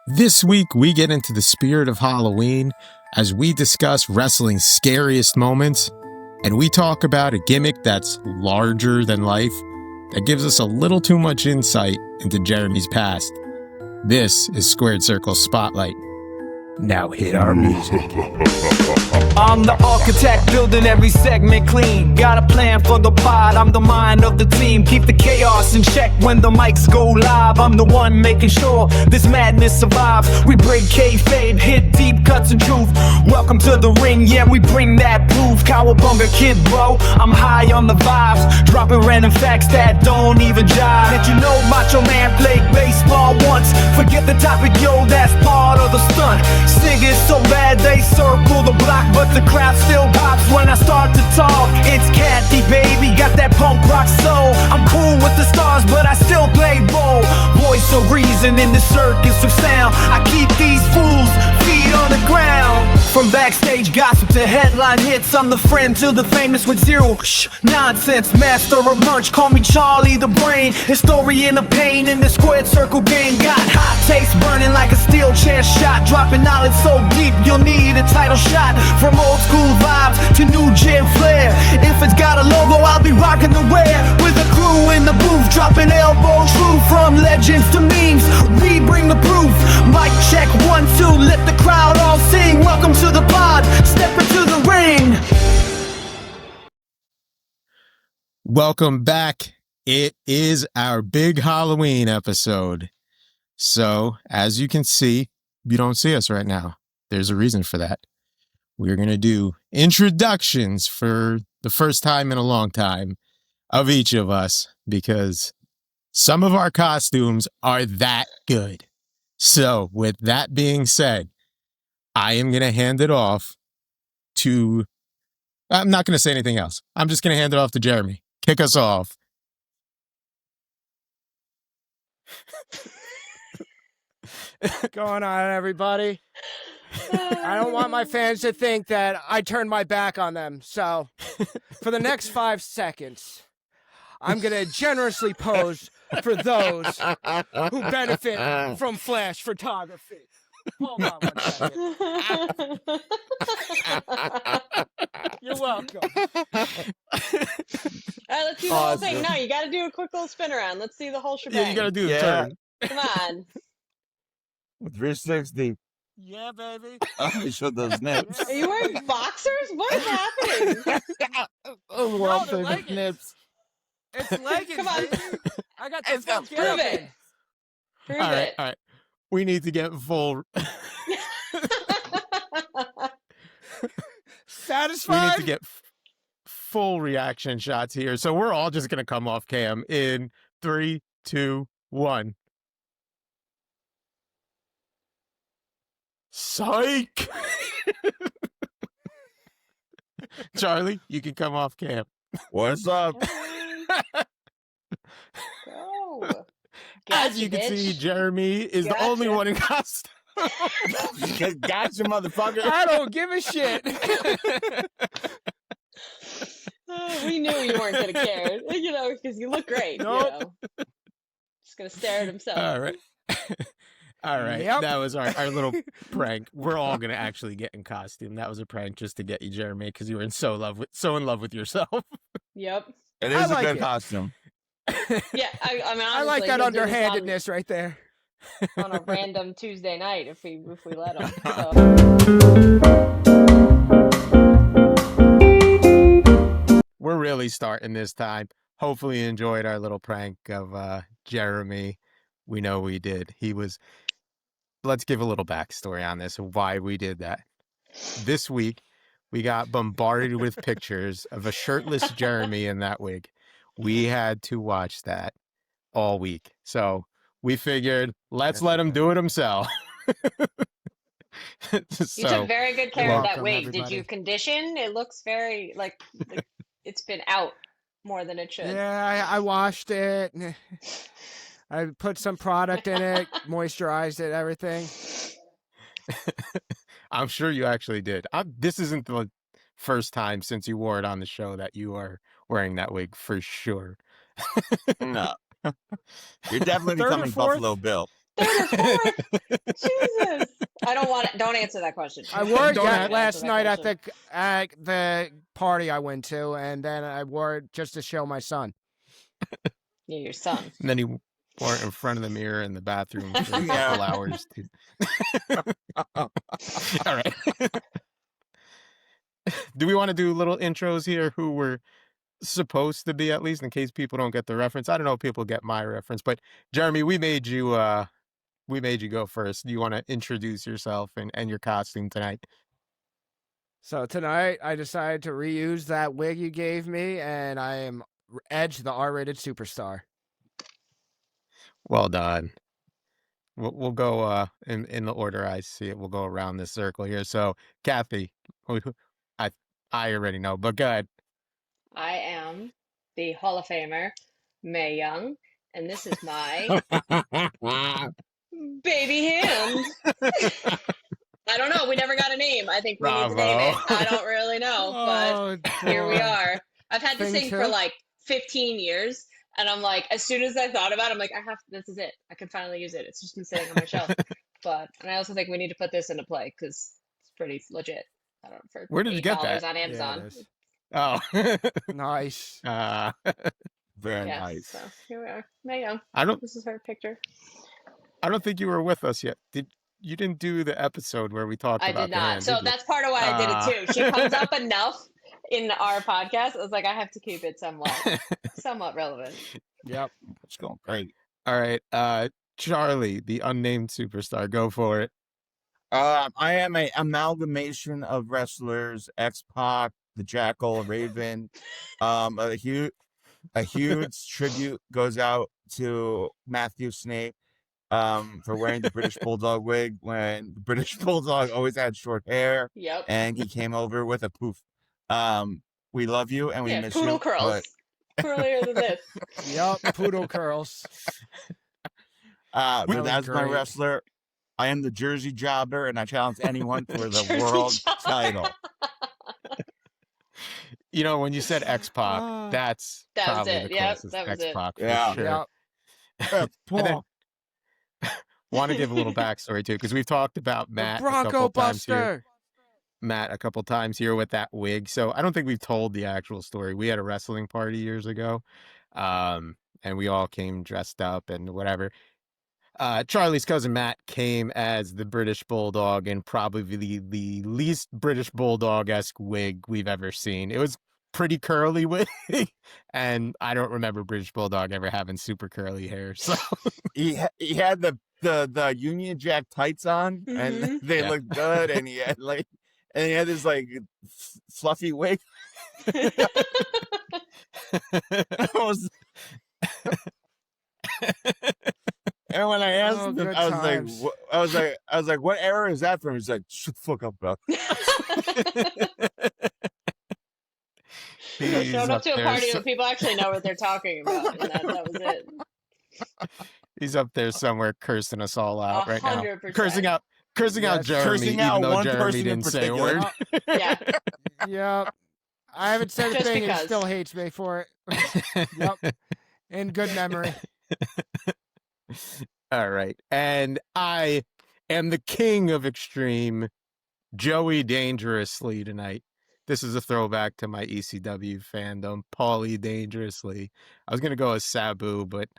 This week, we get into the spirit of Halloween as we discuss wrestling's scariest moments, and we talk about a gimmick that's larger than life that gives us a little too much insight into Jeremy's past. This is Squared Circle Spotlight. Now hit our music. I'm the architect building every segment clean. Got a plan for the pod, I'm the mind of the team. Keep the chaos in check when the mics go live. I'm the one making sure this madness survives. We break kayfabe, hit deep cuts and truth. Welcome to the ring, yeah, we bring that proof. Cowabunga kid, bro, I'm high on the vibes. Dropping random facts that don't even jive. Did you know Macho Man played baseball once? Forget the topic, yo, that's part of the stunt. Singing so bad they circle the block, but the crowd still pops when I start to talk. It's Kathy, baby, got that punk rock soul. I'm cool with the stars, but I still play role. Voice of reason in the circus of sound. I keep these fools feet on the ground. From backstage gossip to headline hits, I'm the friend to the famous with zero nonsense. Master of lunch, call me Charlie the Brain. Historian of pain in the squared circle game. Got hot takes burning like a steel chair shot. Dropping knowledge so deep you'll need a title shot. From old school vibes to new gym flair. If it's got a logo, I'll be rocking the wear. With a crew in the booth, dropping elbow true. From legends to memes, we bring the proof. Mic check 1, 2, let the crowd all sing. Welcome to the pod, step into the ring. Welcome back. It is our big Halloween episode. So, as you can see, you don't see us right now. There's a reason for that. We're going to do introductions for the first time in a long time of each of us because some of our costumes are that good. So, with that being said, I am going to hand it off to... I'm not going to say anything else. I'm just going to hand it off to Jeremy. Kick us off. Going on, everybody? I don't want my fans to think that I turned my back on them. So, for the next 5 seconds, I'm going to generously pose for those who benefit from flash photography. Hold on 1 second. You're welcome. All right, let's do the whole thing. No, you got to do a quick little spin around. Let's see the whole shebang. Yeah, you got to do the turn. Come on. With 360. Yeah, baby. Oh, he showed those nips. Are you wearing boxers? What is happening? Oh, well, they're famous leggings. nips. It's leggings, Come on. baby. I got the It's got full Prove get it. Prove All right, it. all right. We need to get full... Satisfied? We need to get full reaction shots here. So we're all just going to come off cam in 3, 2, 1. Psych! Charlie, you can come off cam. What's up? Go. As you can see, Jeremy is the only Gotcha. one in costume. Gotcha, motherfucker. I don't give a shit. We knew you weren't going to care, because you look great. Nope. Just going to stare at himself. All right. All right. Yep. That was our little prank. We're all going to actually get in costume. That was a prank just to get you, Jeremy, because you were so in love with yourself. Yep. It I is a like good it. costume. Yeah, I mean, honestly, I like that he'll do this underhandedness right there. on a random Tuesday night if we let him. So. We're really starting this time. Hopefully you enjoyed our little prank of Jeremy. We know we did. Let's give a little backstory on this, why we did that. This week, we got bombarded with pictures of a shirtless Jeremy in that wig. We had to watch that all week. So we figured, let's let him do it himself. You took very good care of that welcome, wig. Did everybody. you condition? It looks very like it's been out more than it should. Yeah, I washed it. I put some product in it, moisturized it, everything. I'm sure you actually did. This isn't the first time since you wore it on the show that you are wearing that wig for sure. No. You're definitely Third or becoming fourth? Buffalo Bill. Third or fourth? Jesus. I don't want it. Don't answer that question. I wore it Don't yeah, answer last that night at question. the party I went to, and then I wore it just to show my son. Yeah, your son. And then he wore it in front of the mirror in the bathroom for a Yeah. couple hours. Too. All right. Do we want to do little intros here who we're supposed to be, at least in case people don't get the reference? I don't know if people get my reference, but Jeremy, we made you go first. Do you want to introduce yourself and your costume tonight? So tonight, I decided to reuse that wig you gave me, and I am Edge, the R-rated superstar. Well done. We'll go in the order I see it. We'll go around this circle here. So, Kathy, I already know, but go ahead. I am the Hall of Famer, Mae Young, and this is my baby hand. I don't know. We never got a name. I think we need to name it. Bravo. I don't really know, but here we boy. are. I've had to Thing sing two? for like 15 years, and I'm like, as soon as I thought about it, I'm like, this is it. I can finally use it. It's just been sitting on my shelf. And I also think we need to put this into play because it's pretty legit. I don't know, for Where did you get $8 that? on Yeah, Amazon. it is. Oh. Nice. Very Yeah, nice. so here we are. Mae Young. I don't This is her picture. think you were with us yet. You didn't do the episode where we talked I about did the not. hand, So did you? that's part of why I did it too. She comes up enough in our podcast. I was like, I have to keep it somewhat relevant. Yep. It's going great. All right. Charlie, the unnamed superstar, go for it. I am a amalgamation of wrestlers: X-Pac, the Jackal, Raven. A huge tribute goes out to Matthew Snape for wearing the British Bulldog wig when the British Bulldog always had short hair, Yep. and he came over with a poof. We love you and we Yeah, miss poodle you. curls. Curlier than this. Yep. Poodle curls. But Really that's my great. wrestler. I am the Jersey Jobber, and I challenge anyone for the Jersey world Jobber. title. You know, when you said X-Pac, that's That was probably it. the Yep, closest that was it. X-Pac for Yeah. sure. Yep. And then, want to give a little backstory too, because we've talked about The Matt a Bronco couple times here. Buster. Matt a couple times here with that wig. So I don't think we've told the actual story. We had a wrestling party years ago, and we all came dressed up and whatever. Charlie's cousin Matt came as the British Bulldog in probably the least British Bulldog-esque wig we've ever seen. It was pretty curly wig, and I don't remember British Bulldog ever having super curly hair. So He had the Union Jack tights on, and Mhm. they Yeah. looked good. And he had this like fluffy wig. I was- and when I asked Oh, him, good I was times. like, I was like, what era is that from? He's like, shut the fuck up, bro. he's Showed up to a there party so- where people actually know what they're talking about, and that was it. he's up there somewhere cursing us all out right now. 100%. Cursing out Yes. Jeremy, Cursing even out though one Jeremy person in didn't say a word. particular. Yeah. Yep. I haven't said a Just thing and he because. still hates me for it. Yep. In good memory. All right. And I am the king of extreme, Joey Dangerously tonight. This is a throwback to my ECW fandom, Paulie Dangerously. I was going to go as Sabu, but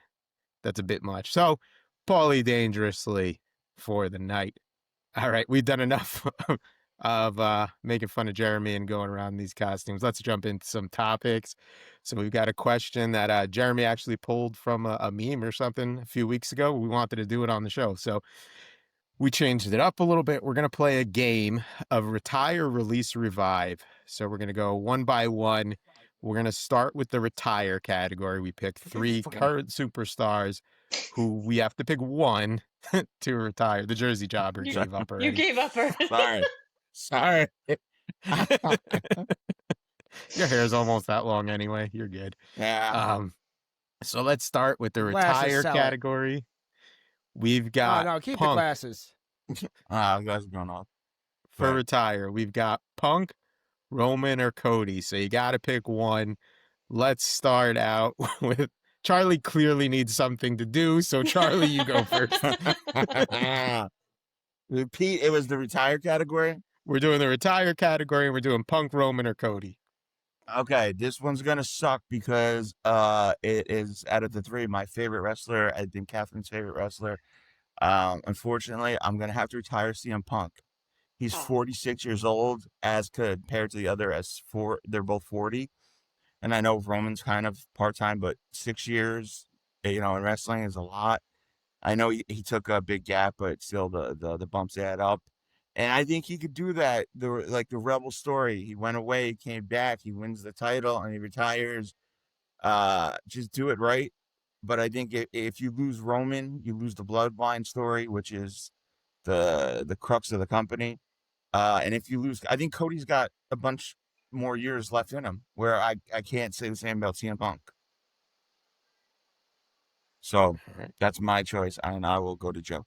that's a bit much. So, Paulie Dangerously for the night. All right. We've done enough of making fun of Jeremy and going around these costumes. Let's jump into some topics. So we've got a question that Jeremy actually pulled from a meme or something a few weeks ago. We wanted to do it on the show. So we changed it up a little bit. We're going to play a game of retire, release, revive. So we're going to go one by one. We're going to start with the retire category. We pick 3 current superstars who we have to pick one to retire. The Jersey Jobber gave up already. You gave up first. Sorry. Your hair's almost that long anyway. You're good. Yeah. So let's start with the Glasses retire sell it. category. We've Oh, got no, keep the Punk. glasses. You guys are going off. For Right. retire, we've got Punk, Roman, or Cody. So you got to pick one. Let's start out with Charlie clearly needs something to do, so Charlie, you go first. Repeat, it was the retire category? We're doing the retire category, and we're doing Punk, Roman, or Cody. Okay, this one's gonna suck because it is out of the three my favorite wrestler. I think Catherine's favorite wrestler. Unfortunately, I'm gonna have to retire CM Punk. He's 46 years old as compared to the other as four. They're both 40, and I know Roman's kind of part time, but 6 years, in wrestling is a lot. I know he took a big gap, but still the bumps add up. And I think he could do that. The Rebel story. He went away, he came back, he wins the title, and he retires. Just do it right. But I think if you lose Roman, you lose the bloodline story, which is the crux of the company. And if you lose, I think Cody's got a bunch more years left in him, where I can't say the same about CM Punk. So that's my choice, and I will go to Joe.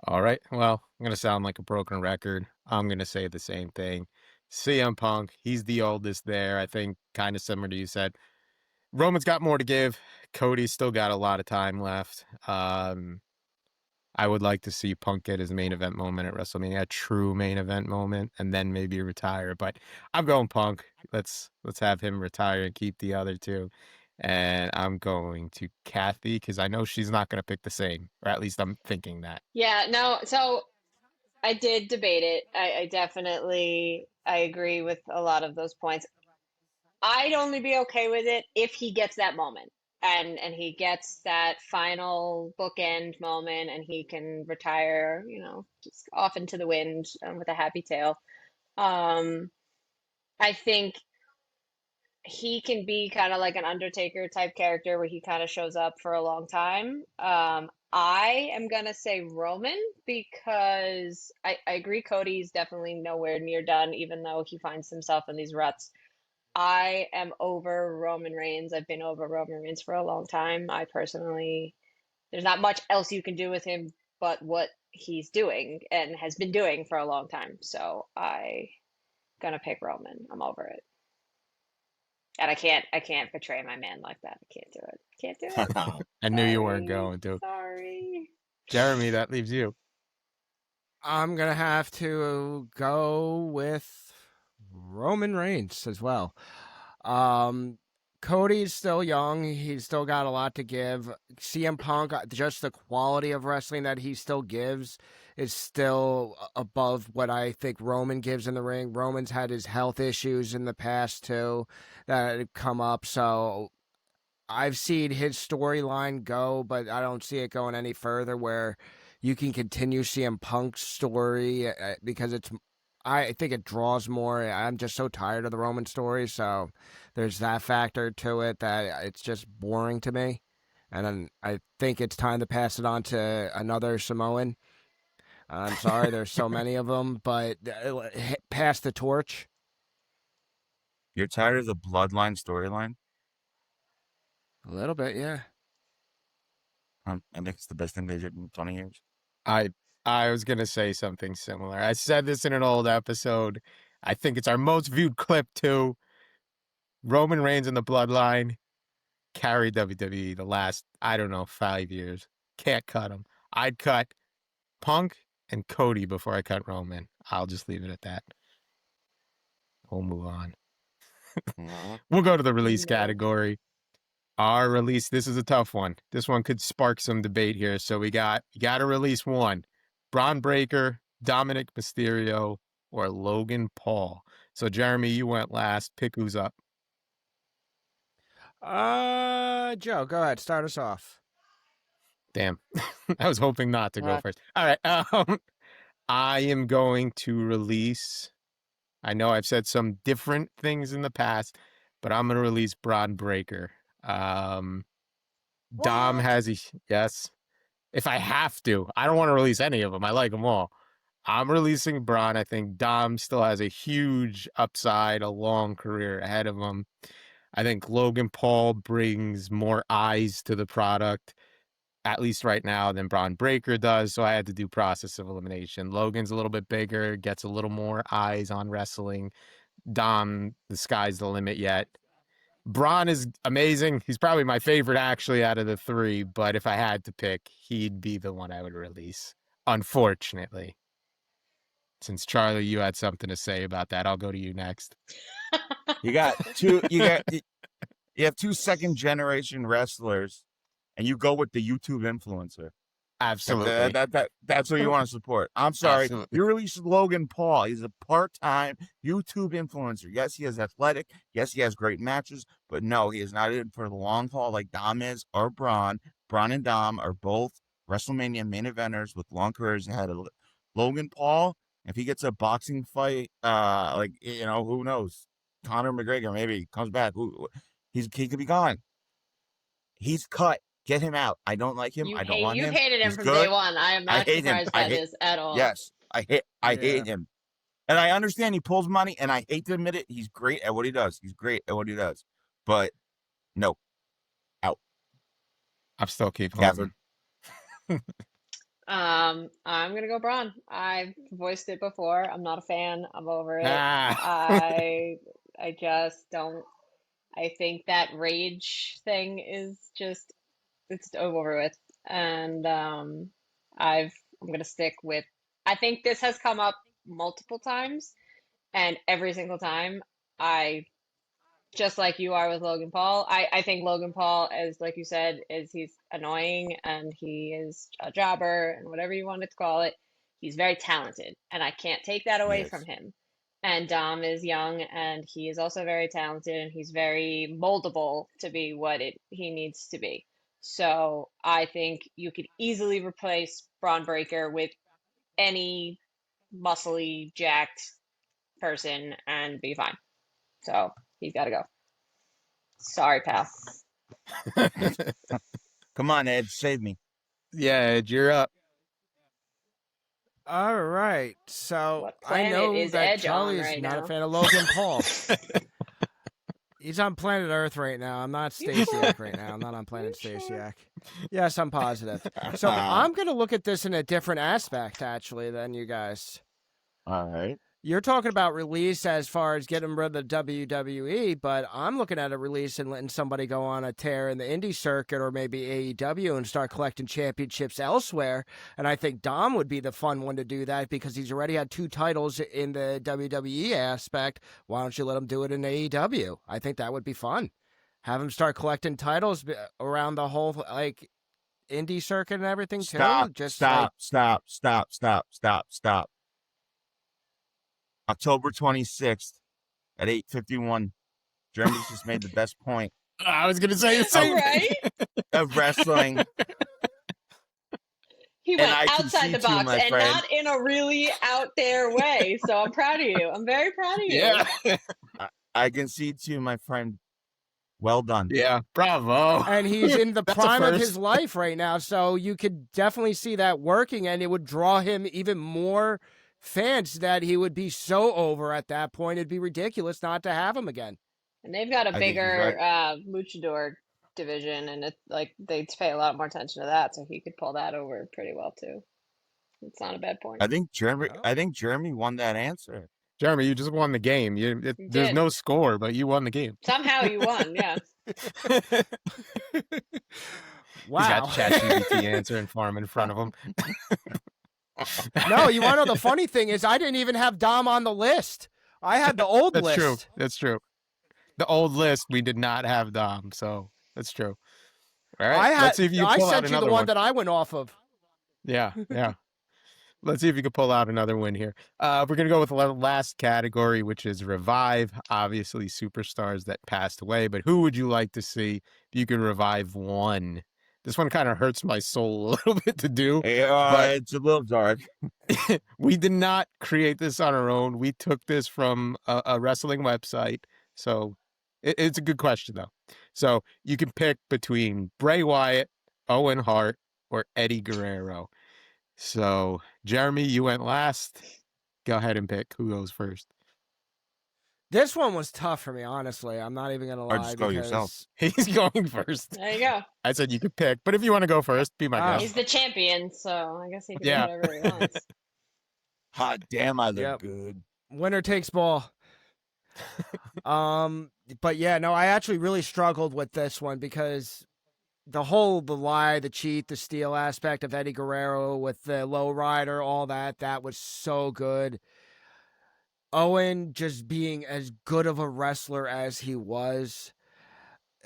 All right. Well, I'm going to sound like a broken record. I'm going to say the same thing. CM Punk, he's the oldest there. I think kind of similar to you said. Roman's got more to give. Cody's still got a lot of time left. I would like to see Punk get his main event moment at WrestleMania, a true main event moment, and then maybe retire. But I'm going Punk. Let's have him retire and keep the other two. And I'm going to Kathy because I know she's not going to pick the same, or at least I'm thinking that. Yeah, no, so I did debate it. I agree with a lot of those points. I'd only be okay with it if he gets that moment and he gets that final bookend moment and he can retire, just off into the wind with a happy tail. I think he can be kind of like an Undertaker type character where he kind of shows up for a long time. I am going to say Roman because I agree Cody's definitely nowhere near done, even though he finds himself in these ruts. I am over Roman Reigns. I've been over Roman Reigns for a long time. There's not much else you can do with him but what he's doing and has been doing for a long time. So I'm going to pick Roman. I'm over it. And I can't betray my man like that. I can't do it. Can't do it. I knew you weren't going to. Sorry. Jeremy, that leaves you. I'm going to have to go with Roman Reigns as well. Cody's still young. He's still got a lot to give. CM Punk, just the quality of wrestling that he still gives is still above what I think Roman gives in the ring. Roman's had his health issues in the past too that have come up. So I've seen his storyline go, but I don't see it going any further where you can continue CM Punk's story because I think it draws more. I'm just so tired of the Roman story, so there's that factor to it that it's just boring to me. And then I think it's time to pass it on to another Samoan. I'm sorry, there's so many of them, but pass the torch. You're tired of the bloodline storyline? A little bit, yeah. I think it's the best thing they did in 20 years. I was going to say something similar. I said this in an old episode. I think it's our most viewed clip, too. Roman Reigns and the Bloodline carried WWE the last, 5 years. Can't cut them. I'd cut Punk and Cody before I cut Roman. I'll just leave it at that. We'll move on. We'll go to the release category. Our release, this is a tough one. This one could spark some debate here. So you got to release one. Braun Breaker, Dominic Mysterio, or Logan Paul. So Jeremy, you went last. Pick who's up. Joe, go ahead. Start us off. Damn. I was hoping not to go first. All right. I am going to release, I know I've said some different things in the past, but I'm going to release Braun Breaker. Dom has yes. If I have to, I don't want to release any of them. I like them all. I'm releasing Braun. I think Dom still has a huge upside, a long career ahead of him. I think Logan Paul brings more eyes to the product, at least right now, than Braun Breaker does. So I had to do process of elimination. Logan's a little bit bigger, gets a little more eyes on wrestling. Dom, the sky's the limit yet. Braun is amazing. He's probably my favorite actually out of the three, but if I had to pick, he'd be the one I would release. Unfortunately. Since Charlie, you had something to say about that, I'll go to you next. You have two second generation wrestlers, and you go with the YouTube influencer. Absolutely. That's what you want to support. I'm sorry. Absolutely. You released Logan Paul. He's a part-time YouTube influencer. Yes, he is athletic. Yes, he has great matches. But no, he is not in for the long haul like Dom is or Braun. Braun and Dom are both WrestleMania main eventers with long careers ahead of Logan Paul. If he gets a boxing fight, who knows? Conor McGregor maybe comes back. He could be gone. He's cut. Get him out. I don't like him. I don't want him. You've hated him He's from good. day one. I am not surprised by this at all. Yes, I hate him. And I understand he pulls money, and I hate to admit it. He's great at what he does. But no, out. I'm still keeping Catherine. I'm gonna go Braun. I've voiced it before. I'm not a fan. I'm over it. I just don't. I think that rage thing is just it's over with, and I'm gonna stick with. I think this has come up multiple times, and every single time I just like you are with Logan Paul. I think Logan Paul, as like you said, he's annoying and he is a jobber and whatever you wanted to call it. He's very talented, and I can't take that away from him. And Dom is young, and he is also very talented, and he's very moldable to be what he needs to be. So I think you could easily replace Braun Breaker with any muscly, jacked person and be fine. So he's got to go. Sorry, pal. Come on, Ed, save me. Yeah, Ed, you're up. All right. So What I planet know is that Edge Charlie on is right not now? a fan of Logan Paul. He's on planet Earth right now. I'm not Stasiak right now. I'm not on planet Stasiak. Yes, I'm positive. So I'm going to look at this in a different aspect, actually, than you guys. All right. You're talking about release as far as getting rid of the WWE, but I'm looking at a release and letting somebody go on a tear in the indie circuit or maybe AEW and start collecting championships elsewhere. And I think Dom would be the fun one to do that because he's already had 2 titles in the WWE aspect. Why don't you let him do it in AEW? I think that would be fun. Have him start collecting titles around the whole indie circuit and everything too. Stop. October 26th at 8:51. Jeremy's just made the best point I was going to say the same Right? of wrestling. He And went I outside the concede to you, box my and friend. not in a really out there way. So I'm proud of you. I'm very proud of you. Yeah. I concede to you, my friend. Well done. Yeah. Bravo. And he's in the That's a prime of first. his life right now, so you could definitely see that working, and it would draw him even more fans that he would be so over at that point. It'd be ridiculous not to have him again. And they've got a I think you're bigger luchador division, and it's like they pay a lot more attention to that, so he could pull that over pretty well too. It's not a bad point. I think Jeremy won that answer. Jeremy, you just won the game. There's did. no score, but you won the game. Somehow you won, yeah. Wow. He's got ChatGPT answering for him in front of him. No, you want to know the funny thing is I didn't even have Dom on the list. I had the old That's list. true. That's true. The old list, we did not have Dom, so that's true. All right. Let's see if you I pull out sent you the another one that I went off of. Yeah. Let's see if you can pull out another win here. We're going to go with the last category, which is revive. Obviously, superstars that passed away. But who would you like to see if you could revive one? This one kind of hurts my soul a little bit to do. But it's a little dark. We did not create this on our own. We took this from a wrestling website. So it's a good question, though. So you can pick between Bray Wyatt, Owen Hart, or Eddie Guerrero. So, Jeremy, you went last. Go ahead and pick who goes first. This one was tough for me, honestly. I'm not even going to lie. Or just go yourself. He's going first. There you go. I said you could pick, but if you want to go first, be my guest. He's the champion, so I guess he can Yeah. do whatever he wants. Hot damn, I look Yep. good. Winner takes ball. But yeah, no, I actually really struggled with this one because the lie, the cheat, the steal aspect of Eddie Guerrero with the low rider, all that was so good. Owen just being as good of a wrestler as he was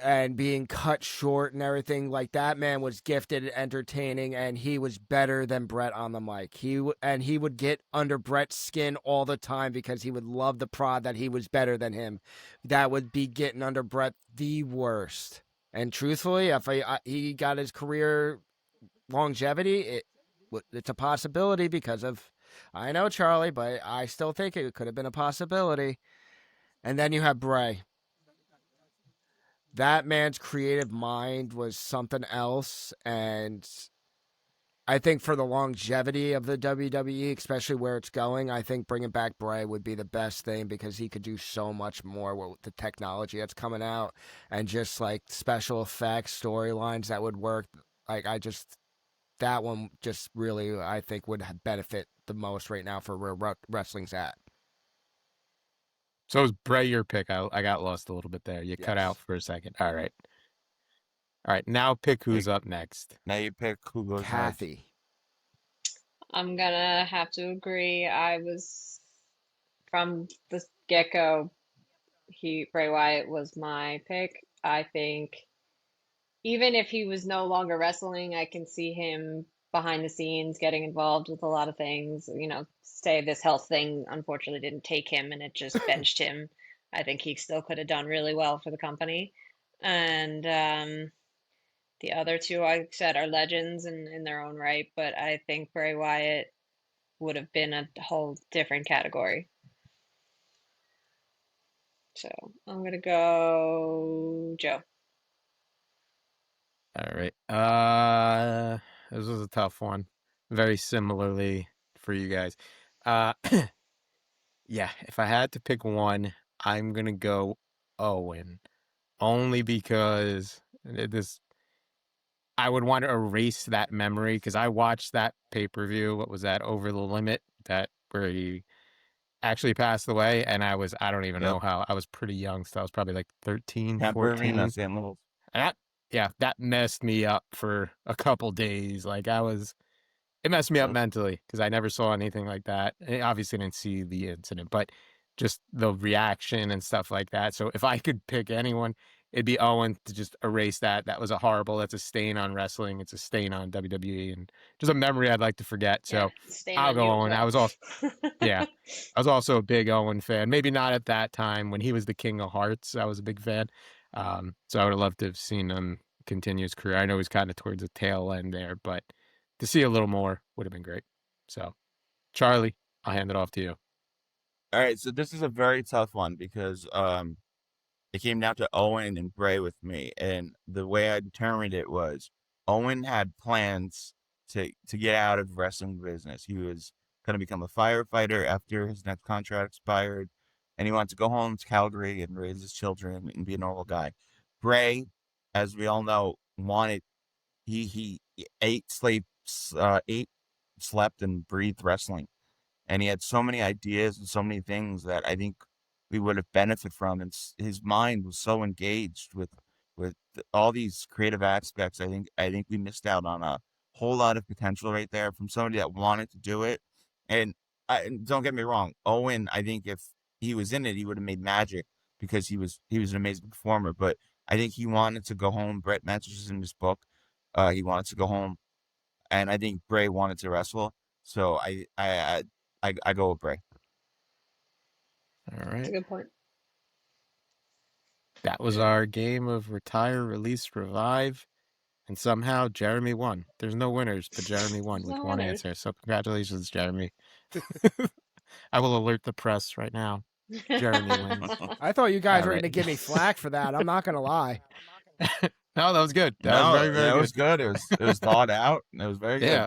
and being cut short and everything, like that man was gifted and entertaining, and he was better than Brett on the mic. He would get under Brett's skin all the time because he would love the prod that he was better than him. That would be getting under Brett the worst. And truthfully, if he got his career longevity, it's a possibility because of, I know Charlie, but I still think it could have been a possibility. And then you have Bray. That man's creative mind was something else, and I think for the longevity of the WWE, especially where it's going, I think bringing back Bray would be the best thing because he could do so much more with the technology that's coming out and just like special effects, storylines that would work. Like that one just really, I think, would benefit the most right now for where wrestling's at. So is Bray your pick? I got lost a little bit there. You cut Yes. out for a second. All right. Now pick who's up next. Now you pick who goes next. Kathy. I'm gonna have to agree. I was from the get-go. Bray Wyatt was my pick. I think even if he was no longer wrestling, I can see him behind the scenes getting involved with a lot of things. You know, say this health thing unfortunately didn't take him and it just benched him. I think he still could have done really well for the company. And the other two I said are legends in their own right, but I think Bray Wyatt would have been a whole different category. So I'm gonna go Joe. All right. This was a tough one. Very similarly for you guys. Yeah, if I had to pick one, I'm gonna go Owen. Only because I would want to erase that memory because I watched that pay-per-view. What was that? Over the Limit, where he actually passed away, and I don't even know how. I was pretty young, so I was probably like 13, 14. And that messed me up for a couple days. Like it messed me up mentally because I never saw anything like that. I obviously didn't see the incident, but just the reaction and stuff like that. So if I could pick anyone, it'd be Owen to just erase that. That was that's a stain on wrestling. It's a stain on WWE and just a memory I'd like to forget. So I'll go Owen. I was also a big Owen fan. Maybe not at that time when he was the King of Hearts. I was a big fan. So I would have loved to have seen him continue his career. I know he's kind of towards the tail end there, but to see a little more would have been great. So, Charlie, I'll hand it off to you. All right, so this is a very tough one because it came down to Owen and Bray with me, and the way I determined it was Owen had plans to get out of the wrestling business. He was going to become a firefighter after his next contract expired, and he wanted to go home to Calgary and raise his children and be a normal guy. Bray, as we all know, wanted he ate, slept, and breathed wrestling. And he had so many ideas and so many things that I think we would have benefited from. And his mind was so engaged with all these creative aspects. I think we missed out on a whole lot of potential right there from somebody that wanted to do it. And don't get me wrong, Owen, I think if he was in it, he would have made magic because he was an amazing performer. But I think he wanted to go home. Brett mentions in his book, he wanted to go home, and I think Bray wanted to wrestle. So I go with Bray. All right. That's a good point. That was our game of retire, release, revive, and somehow Jeremy won. There's no winners, but Jeremy won with one answer. So congratulations, Jeremy. I will alert the press right now. Jeremy wins. I thought you guys were going to give me flack for that. I'm not going to lie. No, that was good. That was very, very good. It was thought out. It was very good. Yeah.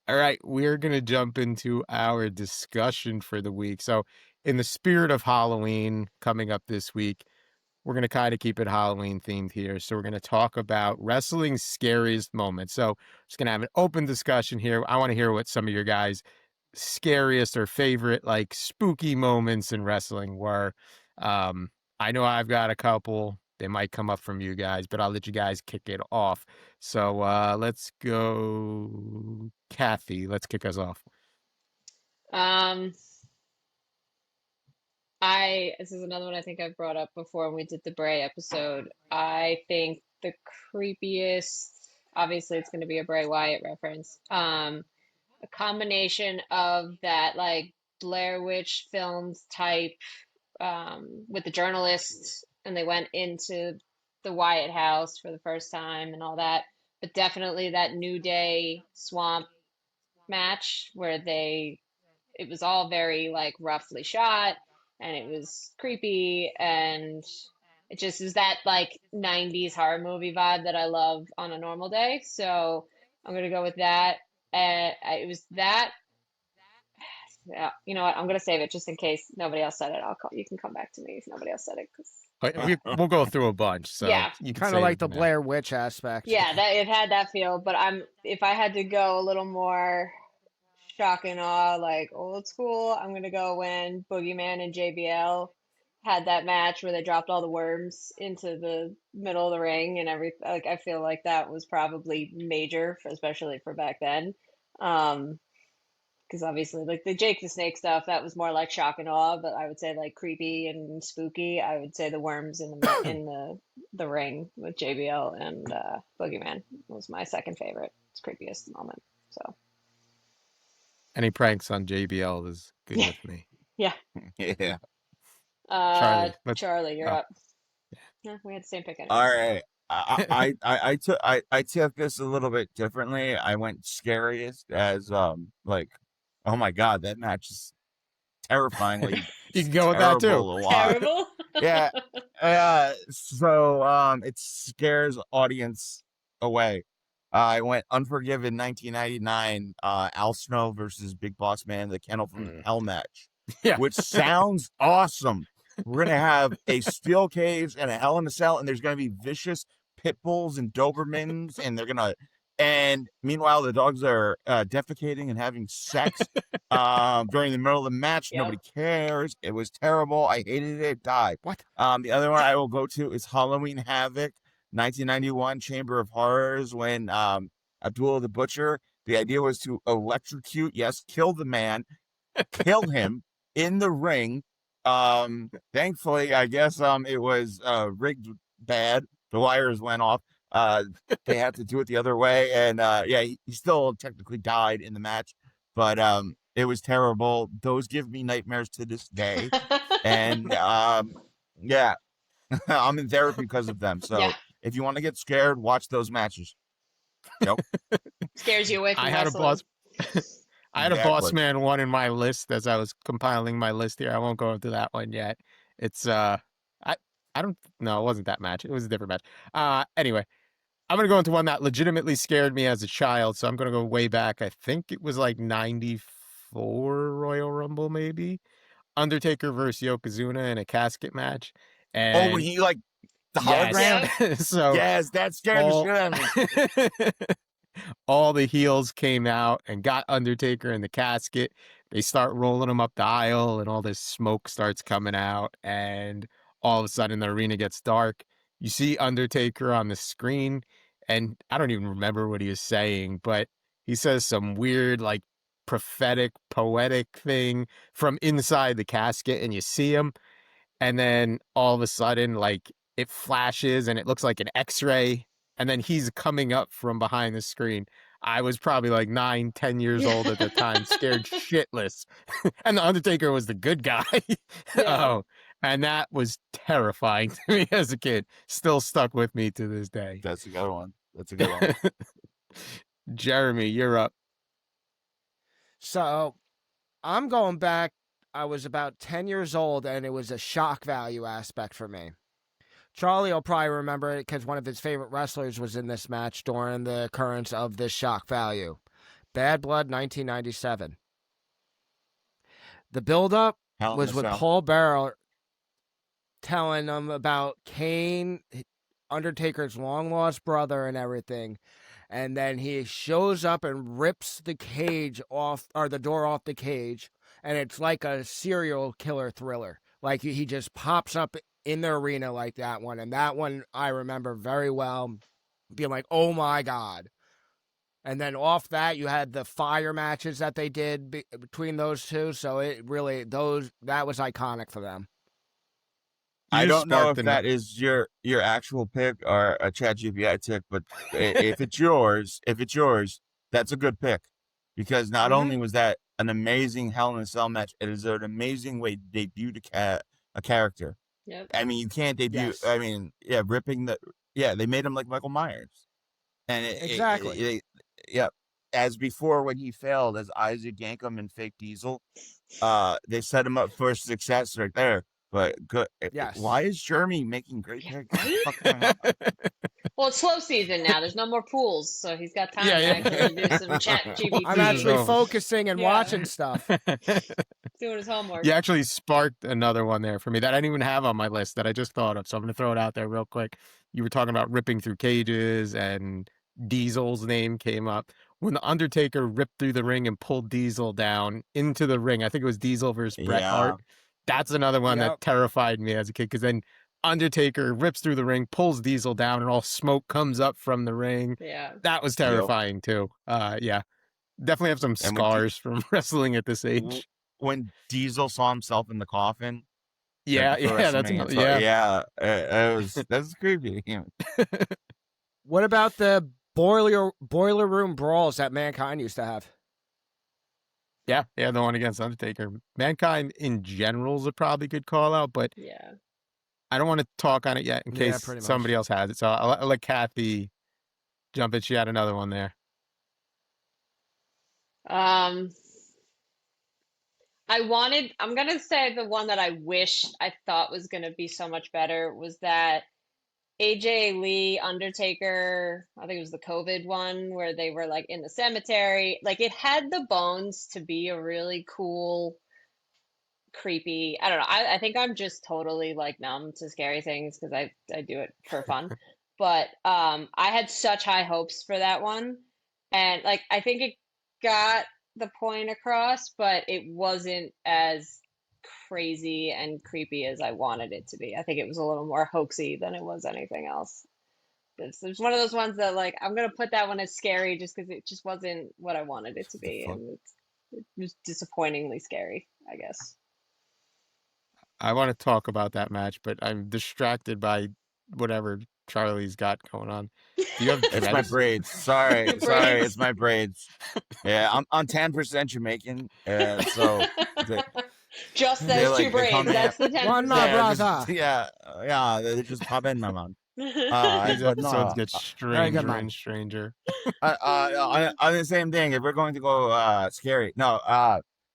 All right, we're going to jump into our discussion for the week. So, in the spirit of Halloween coming up this week, we're going to kind of keep it Halloween themed here. So, we're going to talk about wrestling's scariest moments. So, just going to have an open discussion here. I want to hear what some of your guys' scariest or favorite, like spooky moments in wrestling were. I know I've got a couple. They might come up from you guys, but I'll let you guys kick it off. So let's go, Kathy. Let's kick us off. Um, this is another one I think I've brought up before when we did the Bray episode. I think the creepiest, obviously it's going to be a Bray Wyatt reference. A combination of that like Blair Witch Films type with the journalists, and they went into the Wyatt house for the first time and all that. But definitely that New Day Swamp match where it was all very like roughly shot and it was creepy, and it just is that like 90s horror movie vibe that I love on a normal day. So I'm gonna go with that. It was that. Yeah, you know what? I'm gonna save it just in case nobody else said it. I'll call. You can come back to me if nobody else said it. We'll go through a bunch. So Yeah, you can Kind say of like it the now. Blair Witch aspect. yeah, that it had that feel. But if I had to go a little more shock and awe, like old school, I'm gonna go when Boogeyman and JBL had that match where they dropped all the worms into the middle of the ring and everything. Like I feel like that was probably major, especially for back then. Because obviously, like the Jake the Snake stuff, that was more like shock and awe. But I would say like creepy and spooky. I would say the worms in the ring with JBL and Boogeyman was my second favorite. It's creepiest moment. So Any pranks on JBL is good yeah, with me. yeah. Yeah. Charlie, you're oh. up. Yeah, we had the same pick anyway. All right. I took this a little bit differently. I went scariest as like, oh my God, that match is terrifyingly You can go with that too. terrible to watch. Terrible. Yeah. So it scares audience away. I went Unforgiven 1999, Al Snow versus Big Boss Man, the Kennel from Hell match, Yeah. which sounds awesome. We're gonna have a steel cage and a Hell in a Cell, and there's gonna be vicious pit bulls and Dobermans, and meanwhile the dogs are defecating and having sex during the middle of the match. Yep. Nobody cares. It was terrible. I hated it. Die. What? The other one I will go to is Halloween Havoc 1991 Chamber of Horrors, when Abdullah the Butcher, the idea was to electrocute, yes, kill the man, kill him in the ring. Thankfully, I guess it was rigged bad. The wires went off. They had to do it the other way, and yeah, he still technically died in the match, but it was terrible. Those give me nightmares to this day, and yeah, I'm in therapy because of them. So Yeah. if you want to get scared, watch those matches. Yep. Scares you away from I had a wrestling. boss. I had a Exactly. Boss Man one in my list as I was compiling my list here. I won't go into that one yet. It's I don't know, it wasn't that match. It was a different match. Anyway, I'm gonna go into one that legitimately scared me as a child. So I'm gonna go way back. I think it was like '94 Royal Rumble, maybe. Undertaker versus Yokozuna in a casket match. And When he like the hologram. yes. So Yes, that scared the shit out of me. all the heels came out and got Undertaker in the casket. They start rolling him up the aisle, and all this smoke starts coming out. And all of a sudden, the arena gets dark. You see Undertaker on the screen, and I don't even remember what he was saying, but he says some weird, like, prophetic, poetic thing from inside the casket, and you see him. And then all of a sudden, like, it flashes and it looks like an X-ray, and then he's coming up from behind the screen. I was probably like 9-10 years old at the time, scared shitless. And the Undertaker was the good guy. Oh, and that was terrifying to me as a kid. Still stuck with me to this day. That's a good one. That's a good one. Jeremy, you're up. So I'm going back. I was about 10 years old, and it was a shock value aspect for me. Charlie will probably remember it because one of his favorite wrestlers was in this match during the occurrence of this shock value. Bad Blood 1997. The build-up Hell in was a with Cell. Paul Bearer telling them about Kane, Undertaker's long-lost brother, and everything. And then he shows up and rips the cage off, or the door off the cage, and it's like a serial killer thriller Like he just pops up in the arena like that one. And that one I remember very well being like, oh my God. And then off that, you had the fire matches that they did between those two. So it really, that was iconic for them. I You don't know sparked if that is your actual pick or a ChatGPT pick, but if it's yours, that's a good pick, because not only was that an amazing Hell in a Cell match, it is an amazing way to debut a character. Yep. I mean, you can't debut. Yes. I mean, they made him like Michael Myers, and Exactly. as before when he failed as Isaac Yankem and Fake Diesel, they set him up for success right there. But good. Yes. Why is Jeremy making great picks? Right? Well, it's slow season now. There's no more pools, so he's got time to actually do some chat GPT. I'm actually focusing and watching stuff. Doing his homework. You actually sparked another one there for me that I didn't even have on my list that I just thought of. So I'm going to throw it out there real quick. You were talking about ripping through cages and Diesel's name came up. When The Undertaker ripped through the ring and pulled Diesel down into the ring, I think it was Diesel versus Bret Hart. That's another one that terrified me as a kid, because then Undertaker rips through the ring, pulls Diesel down, and all smoke comes up from the ring. Yeah. That was terrifying too. Yeah. Definitely have some scars from wrestling at this age. When Diesel saw himself in the coffin. That's creepy. What about the boiler room brawls that Mankind used to have? Yeah, the one against Undertaker. Mankind in general is a probably good call out, but yeah, I don't want to talk on it yet in case somebody else has it. So I'll let Kathy jump in. She had another one there. I'm gonna say the one that I wish I thought was gonna be so much better was that AJ Lee Undertaker, I think it was the COVID one where they were like in the cemetery. Like it had the bones to be a really cool, creepy, I don't know. I think I'm just totally like numb to scary things because I do it for fun. But I had such high hopes for that one. And like I think it got the point across, but it wasn't as crazy and creepy as I wanted it to be. I think it was a little more hoaxy than it was anything else. It's one of those ones that like I'm gonna put that one as scary just because it just wasn't what I wanted it to be, and it was disappointingly scary, I guess. I want to talk about that match, but I'm distracted by whatever Charlie's got going on. It's my braids. Sorry, it's my braids. Yeah, I'm on 10% Jamaican, so just those two braids. That's the 10%. One they just pop in my mouth. These episodes get stranger and stranger. On the same thing, if we're going to go scary,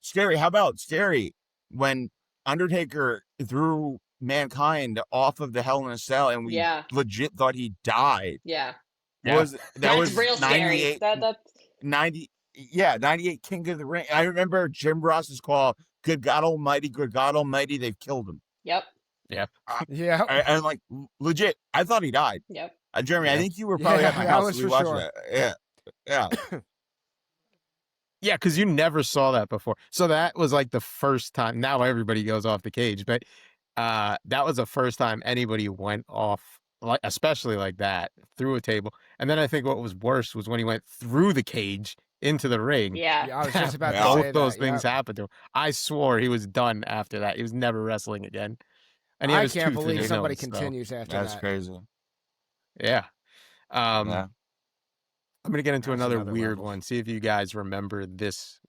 scary. How about scary when Undertaker threw Mankind off of the Hell in a Cell and we legit thought he died? Yeah. That's real scary. 98 King of the Ring. I remember Jim Ross's call, good God Almighty, they've killed him. Yep. Yeah. And like legit, I thought he died. Yep. Jeremy, I think you were probably at my house when we watched that. Yeah. Yeah, because you never saw that before. So that was like the first time. Now everybody goes off the cage, but that was the first time anybody went off, like especially like that, through a table. And then I think what was worse was when he went through the cage into the ring. Yeah. I was just about to say both those things happened to him. I swore he was done after that. He was never wrestling again. And I can't believe somebody continues after that. That's crazy. Yeah. I'm going to get into another weird one. See if you guys remember this.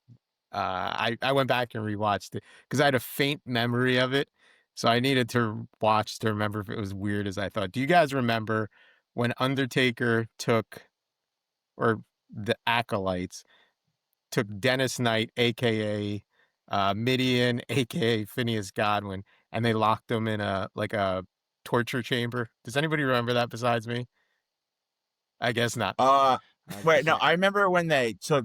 I went back and rewatched it because I had a faint memory of it. So I needed to watch to remember if it was weird as I thought. Do you guys remember when Undertaker or the Acolytes took Dennis Knight, a.k.a. Midian, a.k.a. Phineas Godwin, and they locked him in a torture chamber? Does anybody remember that besides me? I guess not. Wait, no, I remember when they took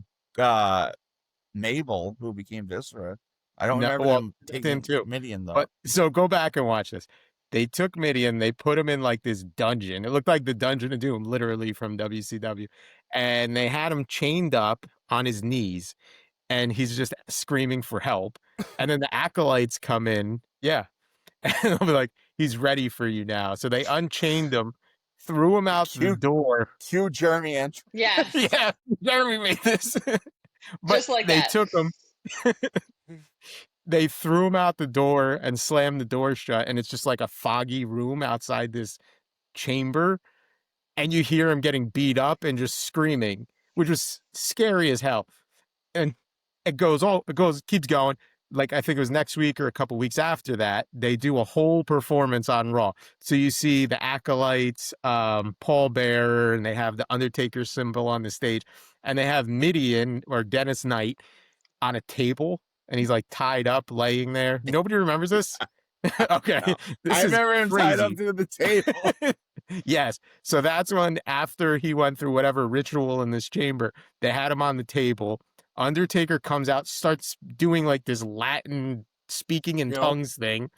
Mabel, who became Viscera. I don't remember them taking Midian, though. But, so go back and watch this. They took Midian, they put him in like this dungeon. It looked like the Dungeon of Doom, literally from WCW. And they had him chained up on his knees, and he's just screaming for help. And then the Acolytes come in. Yeah. And they'll be like, he's ready for you now. So they unchained him, threw him out the door. Cue Jeremy entry. Yeah, Yeah, Jeremy made this. But just like they that. took him. They threw him out the door and slammed the door shut, and it's just like a foggy room outside this chamber, and you hear him getting beat up and just screaming, which was scary as hell. And it keeps going. Like, I think it was next week or a couple weeks after that, they do a whole performance on Raw. So you see the Acolytes, Paul Bearer, and they have the Undertaker symbol on the stage, and they have Midian or Dennis Knight on a table, and he's like tied up, laying there. Nobody remembers this? Okay. No. This I is remember him tied up crazy. to the table. Yes. So that's when, after he went through whatever ritual in this chamber, they had him on the table. Undertaker comes out, starts doing like this Latin speaking in tongues thing.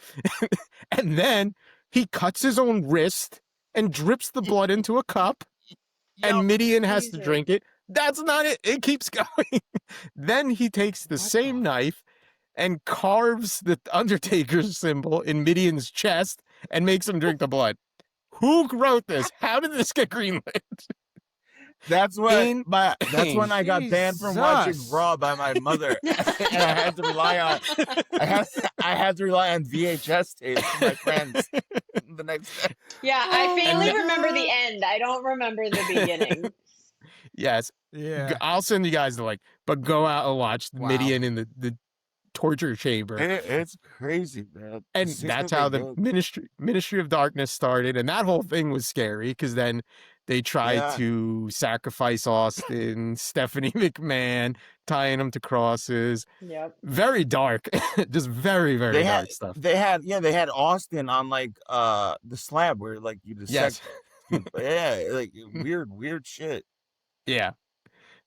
And then he cuts his own wrist and drips the blood into a cup. And Midian has to drink it. That's not it. It keeps going. Then he takes the same knife and carves the Undertaker's symbol in Midian's chest and makes him drink the blood. Who wrote this? How did this get greenlit? That's when I got banned from watching Jesus. Raw by my mother, and I had to rely on VHS tapes from my friends the next day. Yeah, I faintly remember the end. I don't remember the beginning. Yes. Yeah. I'll send you guys the link, but go out and watch Wow. Midian in the torture chamber. It's crazy, man. And that's how the Ministry of Darkness started. And that whole thing was scary because then they tried to sacrifice Austin, Stephanie McMahon, tying him to crosses. Yep. Very dark. Just very, very dark stuff. They had Austin on like the slab where like you just Yes. like weird shit. Yeah.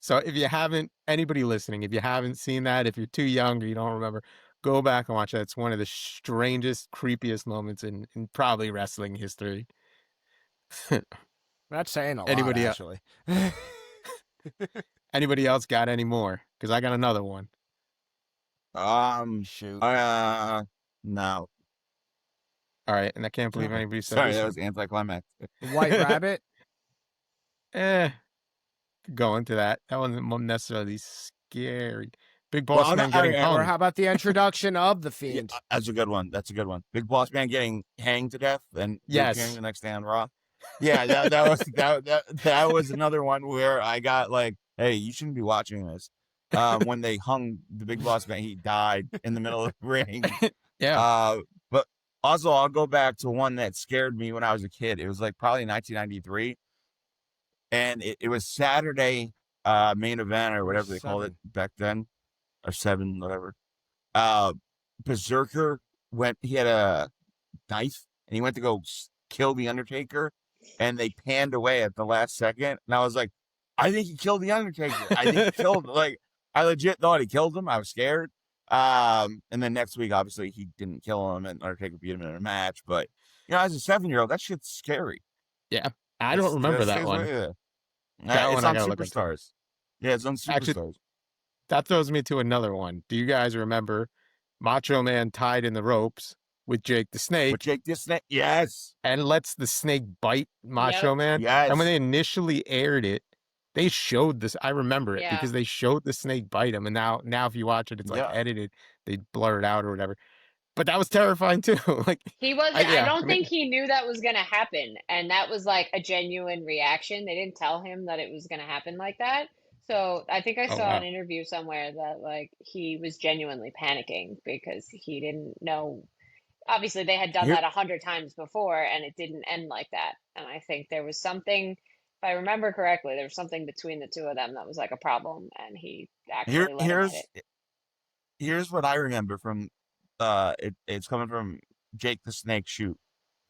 So if you haven't, anybody listening, if you haven't seen that, if you're too young or you don't remember, go back and watch that. It's one of the strangest, creepiest moments in probably wrestling history. That's saying a lot, Anybody else? actually. Anybody else got any more? Because I got another one. Shoot. No. All right. And I can't believe anybody said Sorry, this. that was anticlimactic. White Rabbit. Go into that. That wasn't necessarily scary. Big Well, Boss Man I- getting I- Or hung. how about the introduction of the Yeah, Fiend? that's a good one. Big Boss Man getting hanged to death and Yes. appearing the next day on Raw. Yeah, that was another one where I got like, hey, you shouldn't be watching this. When they hung the Big Boss Man, he died in the middle of the ring. Yeah. But also I'll go back to one that scared me when I was a kid. It was like probably 1993. And it was Saturday main event or whatever they called it back then. Or 7, whatever. Berserker he had a knife and he went to go kill the Undertaker, and they panned away at the last second, and I was like, I think he killed the Undertaker. I think he killed, like, I legit thought he killed him. I was scared. And then next week, obviously, he didn't kill him, and Undertaker beat him in a match. But as a 7-year-old, that shit's scary. I don't remember that one. That That it's one I on gotta look into. Superstars. Yeah, it's on Superstars. Actually, that throws me to another one. Do you guys remember Macho Man tied in the ropes with Jake the Snake With Jake the Snake, yes. and lets the snake bite Macho Man? Yes. And when they initially aired it, they showed this. I remember it Yeah. because they showed the snake bite him. And now if you watch it, it's like edited. They blur it out or whatever. But that was terrifying too. Like, He wasn't. yeah, I don't I mean- think he knew that was gonna happen, and that was like a genuine reaction. They didn't tell him that it was gonna happen like that. So I think I Oh, saw wow. an interview somewhere that like he was genuinely panicking because he didn't know. Obviously, they had done Here- that 100 times before, and it didn't end like that. And I think there was something, if I remember correctly, there was something between the two of them that was like a problem, and he actually let him hit it. Here's what I remember from it's coming from Jake the Snake shoot.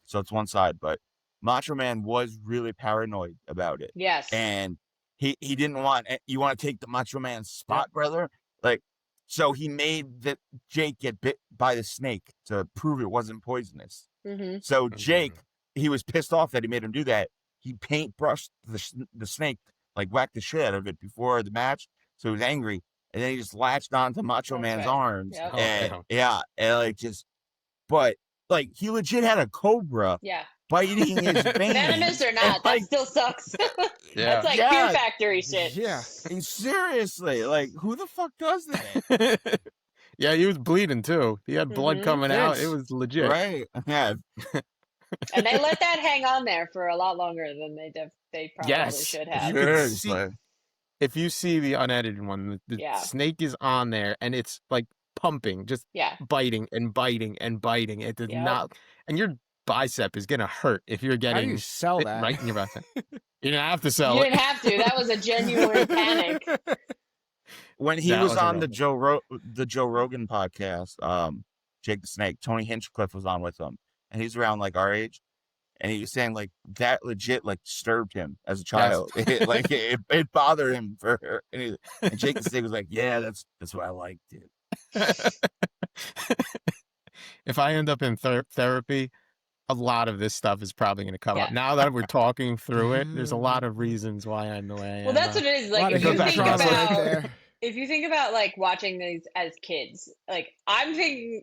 So it's one side, but Macho Man was really paranoid about it. Yes. And he didn't want, you want to take the Macho Man's spot, brother? Like, so he made that Jake get bit by the snake to prove it wasn't poisonous. Mm-hmm. So Jake, he was pissed off that he made him do that. He paintbrushed the snake, like whacked the shit out of it before the match. So he was angry. And then he just latched onto Macho That's Man's right. arms. Yep. Oh, And damn. yeah, and like just, but like he legit had a cobra Yeah. biting his vein. Venomous or not, And, that like, still sucks. Yeah. That's like Yeah. Fear Factory shit. Yeah. and seriously, like who the fuck does that? Yeah, he was bleeding too. He had blood Mhm. coming out. Vince. It was legit. Right? Yeah. And they let that hang on there for a lot longer than they probably Yes. should You have. could Seriously. If you see the unedited one, the Yeah. snake is on there and it's like pumping, just Yeah. biting and biting and biting. It does Yep. not, and your bicep is gonna hurt if you're How do getting you sell it that? right in your bicep. You don't have to sell You it. didn't have to. That was a genuine panic. When he That was was a on rough the Joe Rogan podcast, Jake the Snake, Tony Hinchcliffe was on with him, and he's around like our age, and he was saying like that legit like disturbed him as a child. It bothered him and Jake the Snake was like, yeah, that's why I liked it. If I end up in therapy, a lot of this stuff is probably going to come up. Yeah. Now that we're talking through it, there's a lot of reasons why I'm the way I am. Well, that's what it is. A lot Like, of if you goes back think to trauma that. right about there. if you think about like watching these as kids, like I'm thinking,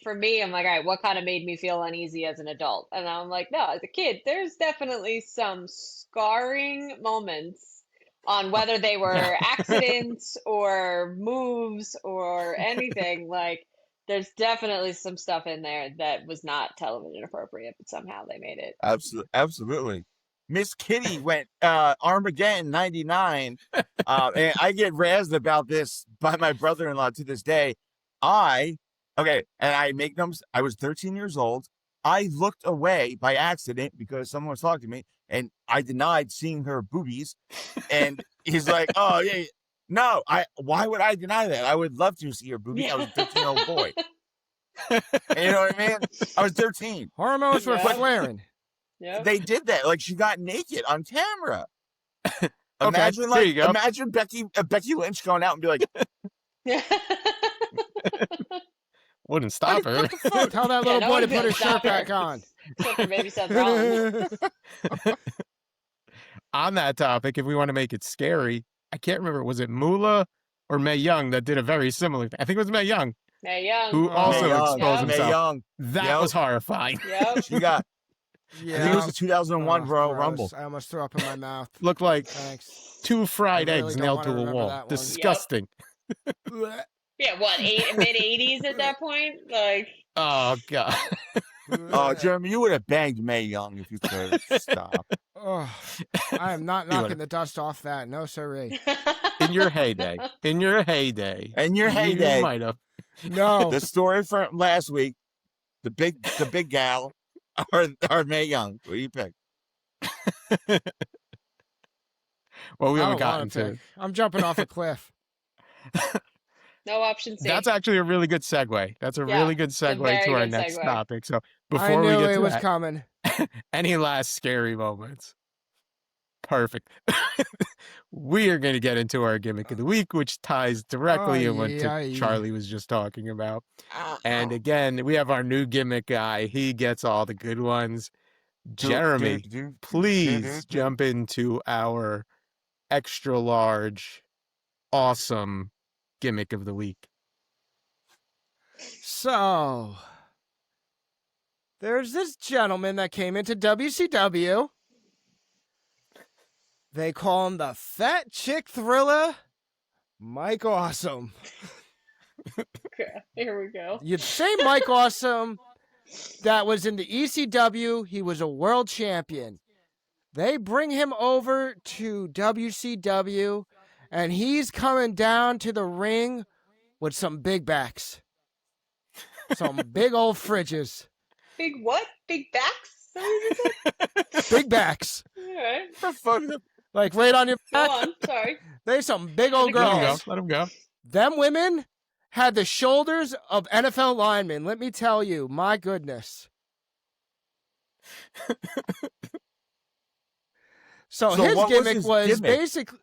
for me, I'm like, all right, what kind of made me feel uneasy as an adult? And I'm like, no, as a kid, there's definitely some scarring moments on whether they were accidents or moves or anything. Like, there's definitely some stuff in there that was not television appropriate, but somehow they made it. Absolutely. Miss Kitty went Armageddon 99. And I get razzed about this by my brother-in-law to this day. And I make them, I was 13 years old. I looked away by accident because someone was talking to me, and I denied seeing her boobies. And he's like, oh, yeah. No, why would I deny that? I would love to see her boobies. I was a 13-year-old boy. You know what I mean? I was 13. Hormones were Yeah. flaring. Yep. They did that. Like, she got naked on camera. Okay, there you go. Imagine Becky Lynch going out and be like, Wouldn't stop her. what the fuck? Tell that Yeah, little no boy to one's put gonna his shirt stop her. back on. Except for maybe Seth Rollins. On that topic, if we want to make it scary, I can't remember, was it Moolah or Mae Young that did a very similar thing? I think it was Mae Young, Mae Young. who also Mae Young. exposed Mae himself. Young. That Yep. was horrifying. Yep. She got, I think it was the 2001 Oh, Royal gross. Rumble. I almost threw up in my mouth. Looked like Thanks. 2 fried I really eggs don't nailed wanna to a remember wall. that one. Disgusting. Yeah, what, mid-80s at that point? Like, Oh, God. Oh, Jeremy, you would have banged Mae Young if you could. Stop. Oh, I am not You wanna- knocking the dust off that. No, sirree. In your heyday. In your heyday. In your heyday. You might have. No. The story from last week, the big gal, or Mae Young. What do you pick? Well, we I haven't don't wanna gotten to. pick. I'm jumping off a cliff. no option C. That's actually a really good segue. That's a Yeah, really good it's a segue very to our good next segue. topic. So I before we knew get it to was that, coming. any last scary moments? Perfect. We are going to get into our gimmick of the week, which ties directly in what Charlie was just talking about. And again, we have our new gimmick guy. He gets all the good ones. Jeremy, please jump into our extra large, awesome gimmick of the week. So, there's this gentleman that came into WCW. They call him the Fat Chick Thrilla, Mike Awesome. Here we go. You'd say Mike Awesome that was in the ECW. He was a world champion. They bring him over to WCW, and he's coming down to the ring with some big backs. Some big old fridges. Big what? Big backs? Is that what you said? Big backs. All right. The fuck? Like right on your Go back. on. Sorry. They some big old Let him Let him girls. go. Let him go. Them women had the shoulders of NFL linemen. Let me tell you, my goodness. So his what was gimmick his was gimmick? basically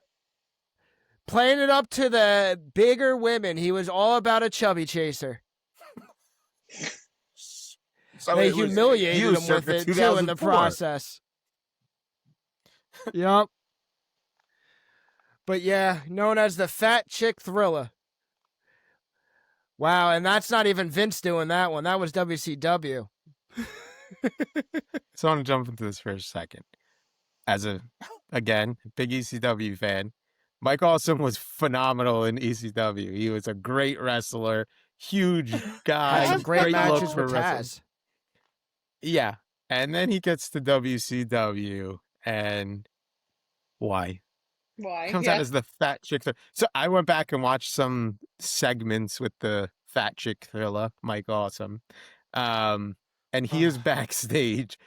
playing it up to the bigger women. He was all about a chubby chaser. So They it was humiliated you him with circa it too in the 2004. process. Yup. But yeah, known as the Fat Chick Thrilla. Wow, and that's not even Vince doing that one. That was WCW. So I want to jump into this for a second. As again, big ECW fan, Mike Awesome was phenomenal in ECW. He was a great wrestler, huge guy, Had some great look matches for with wrestling. Taz. Yeah. And then he gets to WCW, and why? Why? Comes out as the Fat Chick Thrilla. So I went back and watched some segments with the Fat Chick Thrilla, Mike Awesome. And he is backstage.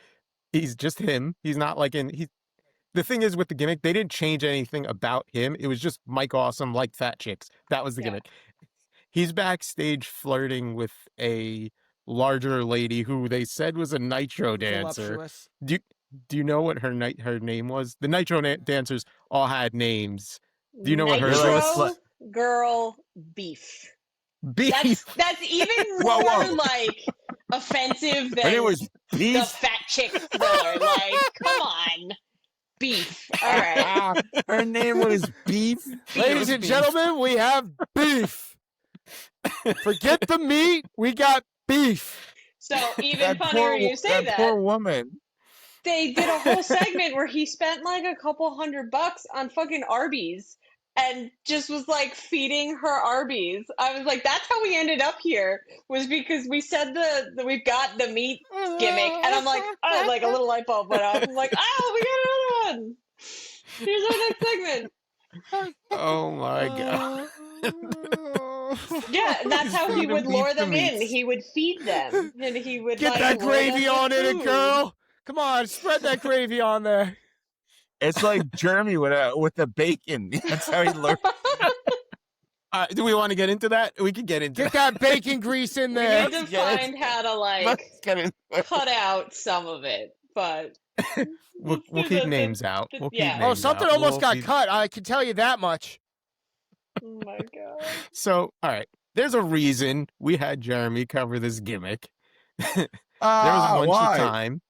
He's just him. He's not like the thing is with the gimmick, they didn't change anything about him. It was just Mike Awesome like fat chicks. That was the gimmick. He's backstage flirting with a larger lady who they said was a Nitro dancer. Voluptuous. Do you know what her name was? The Nitro dancers all had names. Do you know what Nitro hers was? Girl Beef. Beef. That's even more like offensive than it was the Beef. Fat Chick Thriller. Like, come on. Beef. All right. Her name was Beef. Ladies and gentlemen, we have beef. Forget the meat. We got beef. So even funnier you say that. Poor woman. They did a whole segment where he spent like a couple $100 on fucking Arby's and just was like feeding her Arby's. I was like, that's how we ended up here, was because we said the we've got the meat gimmick, and I'm like, oh, like a little light bulb went off. I'm like, oh, we got another one. Here's our next segment. Oh my god. Yeah, that's how he Feed would them lure beef them the in. meats. He would feed them, and he would Get like, that lure gravy them on with it, food. girl. Come on, spread that gravy on there. It's like Jeremy with the bacon. That's how he learned. Do we want to get into that? We can get into Get that bacon grease in We there. need to Yes. find how to like Let's get into it. cut out some of it, but We'll keep names out. We'll keep yeah. Oh, names something out. almost We'll got be- cut. I can tell you that much. oh my god. So, all right. There's a reason we had Jeremy cover this gimmick. There was once Why? a time,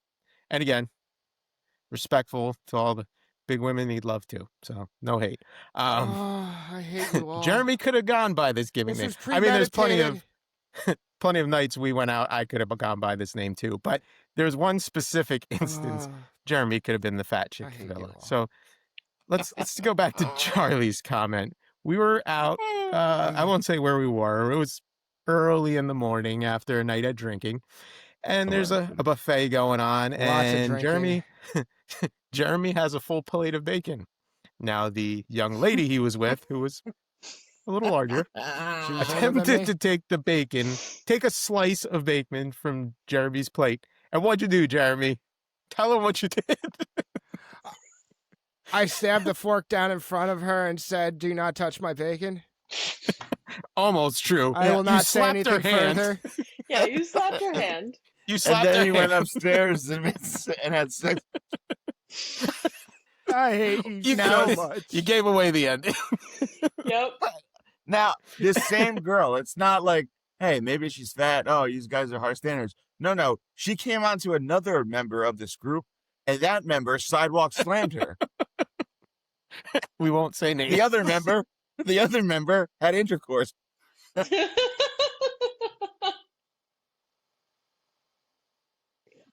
and again, respectful to all the big women he'd love to. So no hate. I hate you all. Jeremy could have gone by this gimmick This name. was I mean, there's premeditated. plenty of nights we went out. I could have gone by this name too. But there's one specific instance Jeremy could have been the Fat Chick I hate Thrilla. you all. So let's go back to Charlie's comment. We were out. I won't say where we were. It was early in the morning after a night of drinking, and there's a buffet going on, Lots of and drinking. Jeremy has a full plate of bacon. Now the young lady he was with, who was a little larger, She was older than attempted me. to take a slice of bacon from Jeremy's plate. And what'd you do, Jeremy? Tell him what you did. I stabbed the fork down in front of her and said, "Do not touch my bacon." Almost true. I will You not say slapped her anything hand. further. Yeah, you slapped her hand. You And slapped then her he went hand. upstairs and had sex. I hate you You so know, much. You gave away the ending. Yep. Now, this same girl, it's not like, hey, maybe she's fat. Oh, you guys are high standards. No. She came on to another member of this group, and that member sidewalk slammed her. We won't say names. The other member had intercourse.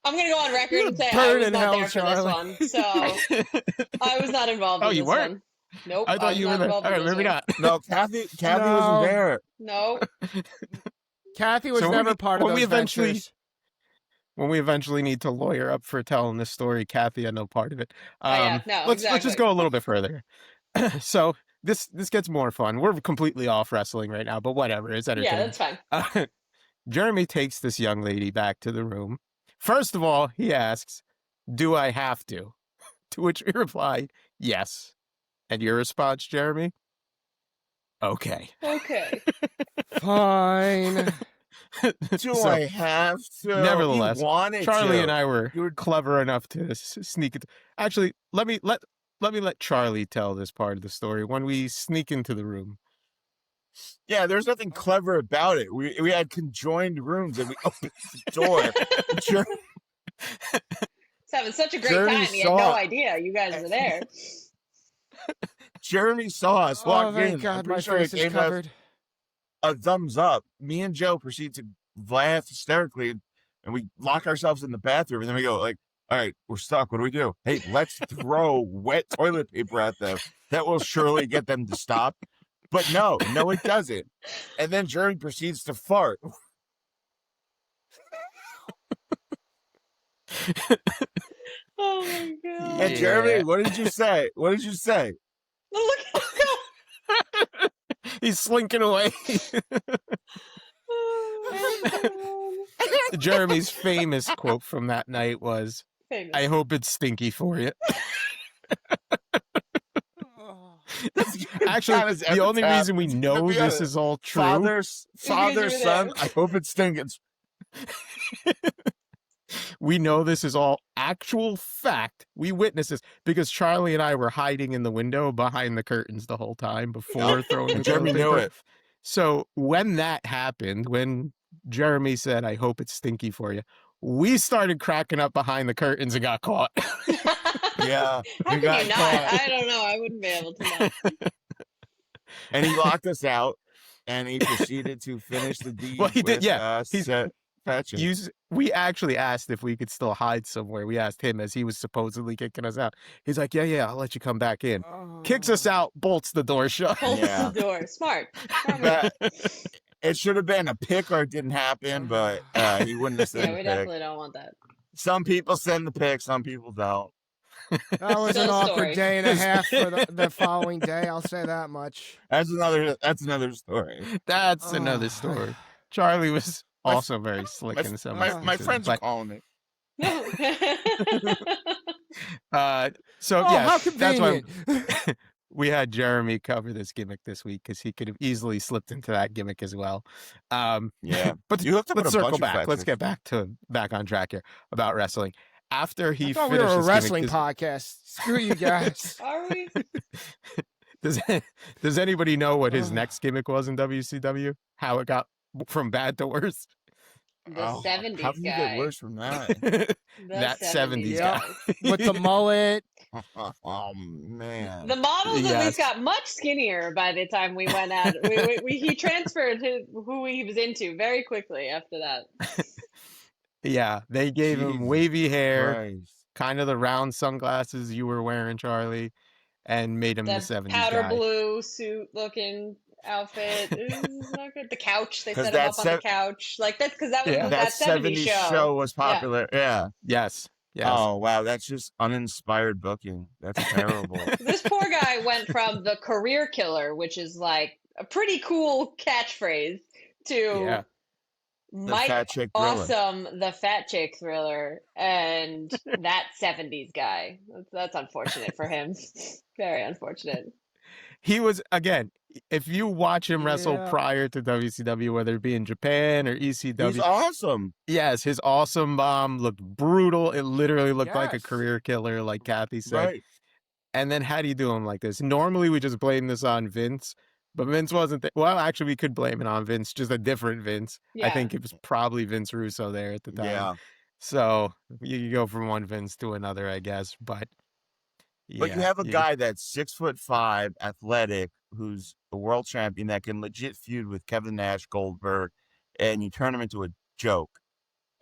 I'm gonna go on record You're and say I burning was not hell, there for Charlie. this one, so I was not involved. Oh, in you this weren't? One. Nope. I thought was you were not there. involved All in right, this maybe one. not. No, Kathy No. wasn't there. No. Kathy was So when never we- part of when those we eventually- ventures. When we eventually need to lawyer up for telling this story, Kathy had no part of it. Yeah, no, let's just exactly. go a little bit further. So this gets more fun. We're completely off wrestling right now, but whatever. It's Yeah, entertaining. that's fine. Jeremy takes this young lady back to the room. First of all, he asks, "Do I have to?" To which we reply, "Yes." And your response, Jeremy? Okay. Okay. Fine. Do So, I have to? nevertheless, He wanted Charlie to. and I were You were- clever enough to sneak it. Actually, let me let Charlie tell this part of the story when we sneak into the room. Yeah, there's nothing clever about it. We had conjoined rooms and we opened the door. Jer- It's having such a great Jeremy time. He had no saw- idea you guys were there. Jeremy saw us walk Oh, in. thank I'm God, pretty my sure he face is gave us covered. a thumbs up. Me and Joe proceed to laugh hysterically. and we lock ourselves in the bathroom, and then we go like, all right, we're stuck. What do we do? Hey, let's throw wet toilet paper at them. That will surely get them to stop. But no, it doesn't. And then Jeremy proceeds to fart. Oh my god. And Jeremy, what did you say? What did you say? Look at him. He's slinking away. Jeremy's famous quote from that night was, Famous. "I hope it's stinky for you." Actually, the only reason we know this is all true, Father, son, I hope it stinks. we know this is all actual fact. We witnessed this because Charlie and I were hiding in the window behind the curtains the whole time before throwing the Jeremy toilet knew paper. it. So when that happened, when Jeremy said, "I hope it's stinky for you," we started cracking up behind the curtains and got caught. Yeah. How can you not? I don't know. I wouldn't be able to not. And he locked us out, and he proceeded to finish the deed. Well, he did, with, yeah. Fat Chick. We actually asked if we could still hide somewhere. We asked him as he was supposedly kicking us out. He's like, yeah, I'll let you come back in. Kicks us out, bolts the door shut. Bolts Yeah. the door. Smart. But it should have been a pick or it didn't happen, but he wouldn't have sent Yeah, the we pick. definitely don't want that. Some people send the pick, some people don't. That was an Still a awkward story. day and a half for the following day. I'll say that much. That's another story. That's another story. Charlie was also very slick in some My instances, friends are but, calling me. so Oh, yeah, how that's why convenient. we had Jeremy cover this gimmick this week because he could have easily slipped into that gimmick as well. Yeah. But You hooked up let's with a bunch circle of back. fat Let's chicks. get back on track here about wrestling. After he I thought finished we were a this wrestling gimmick, podcast. Screw you guys. Are we? does anybody know what his Ugh. next gimmick was in WCW? How it got from bad to worse? The Oh, 70s how can you guy. get worse from that? The That 70s guy. guy. With the mullet. Oh man. The models at Yes. least got much skinnier by the time we went out. He transferred who he was into very quickly after that. Yeah, they gave him Jesus wavy hair, Christ. kind of the round sunglasses you were wearing, Charlie, and made him the The 70s powder guy. blue suit looking outfit. This is not good. The couch. They 'Cause set him up that on the couch. Like that's because that was Yeah. That that 70s 70s show was popular. Yeah. Yes. Oh wow, that's just uninspired booking. That's terrible. This poor guy went from the career killer, which is like a pretty cool catchphrase, to Yeah. Mike Fat Chick Thrilla. Awesome, the Fat Chick Thriller, and that 70s guy. That's unfortunate for him. Very unfortunate. He was, again, if you watch him wrestle Yeah. prior to WCW, whether it be in Japan or He's ECW, awesome. yes, his awesome bomb looked brutal. It literally looked like a Yes. career killer, like Kathy said. Right. And then how do you do him like this? Normally we just blame this on Vince, but Vince wasn't. Well, actually, we could blame it on Vince, just a different Vince. I Yeah. think it was probably Vince Russo there at the time. Yeah. So you go from one Vince to another, I guess. But But you yeah, have a guy that's 6'5", athletic, who's a world champion that can legit feud with Kevin Nash, Goldberg, and you turn him into a joke.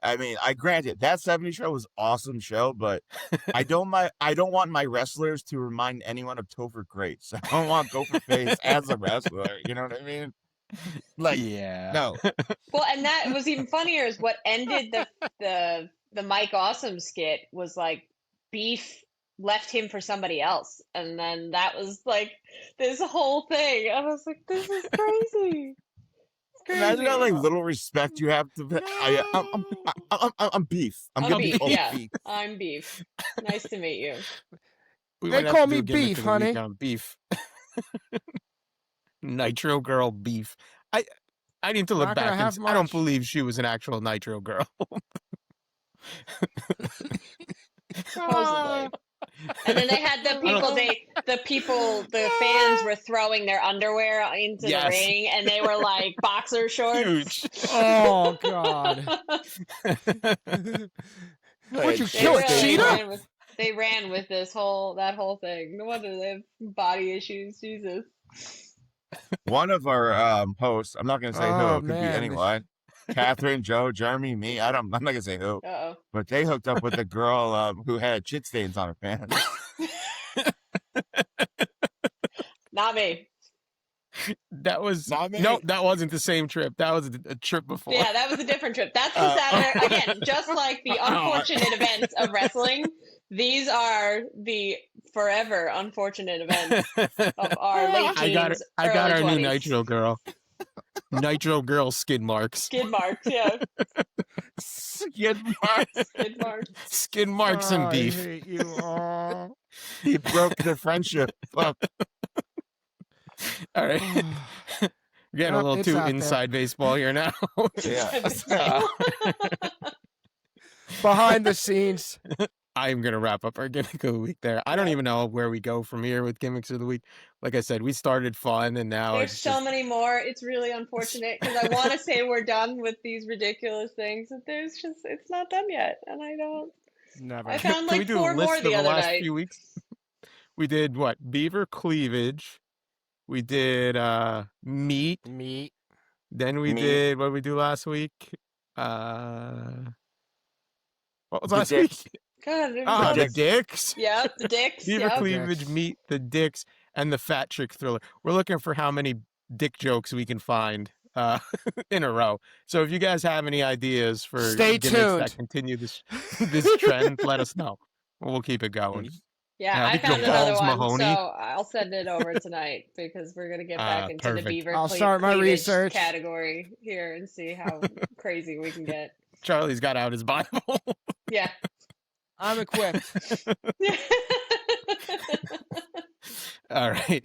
I mean, I grant it, that 70s show was an awesome show, but I don't want my wrestlers to remind anyone of Topher Grace. I don't want Gopher Face as a wrestler. You know what I mean? Like, yeah. no. Well, and that was even funnier is what ended the Mike Awesome skit was like Beef left him for somebody else, and then that was like this whole thing. I was like, this is crazy. It's Imagine how crazy. like little respect you have to. I'm Beef. I'm I'm gonna Beef, be yeah. Beef. I'm Beef. Nice to meet you. We They might have call to me do a gimmick Beef, of the week honey. on Beef. Nitro Girl Beef. I need to look Not gonna back. have I don't much. believe she was an actual Nitro Girl. Supposedly. And then they had the fans were throwing their underwear into Yes. the ring, and they were like boxer shorts. Huge. Oh, God. Would you They kill a really cheetah? ran with that whole thing. No wonder they have body issues. Jesus. One of our hosts, I'm not going to say who, Oh, it could man. be anyone, Catherine, Joe, Jeremy, me. I'm not gonna say who, Uh-oh. but they hooked up with a girl who had shit stains on her pants. Not me. That was Not me. no, that wasn't the same trip. That was a trip before. Yeah, that was a different trip. That's the Saturday. Again, just like the unfortunate events of wrestling, these are the forever unfortunate events of our late teens, I got early our 20s. new Nitro girl. Nitro girl skid marks. Skid marks, yeah. Skid marks. Skid marks. Skid marks and I beef. hate you all. He broke the friendship. Fuck. All right. We're getting a Yep, little it's too out there. inside baseball here now. Yeah. Behind the scenes. I'm going to wrap up our gimmick of the week there. I don't even know where we go from here with gimmicks of the week. Like I said, we started fun and now There's it's so just, many more. It's really unfortunate because I want to say we're done with these ridiculous things, but it's not done yet, and I don't. Never. I found Can like we do a 4 list more of the the other last night. few weeks? We did what? Beaver cleavage. We did meat. Meat. Then we Meat. did what did we do last week? What was The last dicks. week? God, it was Ah, all the dicks. dicks. yeah, the dicks. Beaver Yeah. cleavage, Dicks. meat, the dicks, and the Fat Chick Thriller. We're looking for how many dick jokes we can find in a row. So if you guys have any ideas for Stay gimmicks tuned. that continue this trend, let us know. We'll keep it going. Yeah, Yeah, I I think found your another balls, one, Mahoney. so I'll send it over tonight because we're gonna get back into perfect. the beaver I'll start my cleavage research. category here and see how crazy we can get. Charlie's got out his Bible. Yeah. I'm equipped. All right.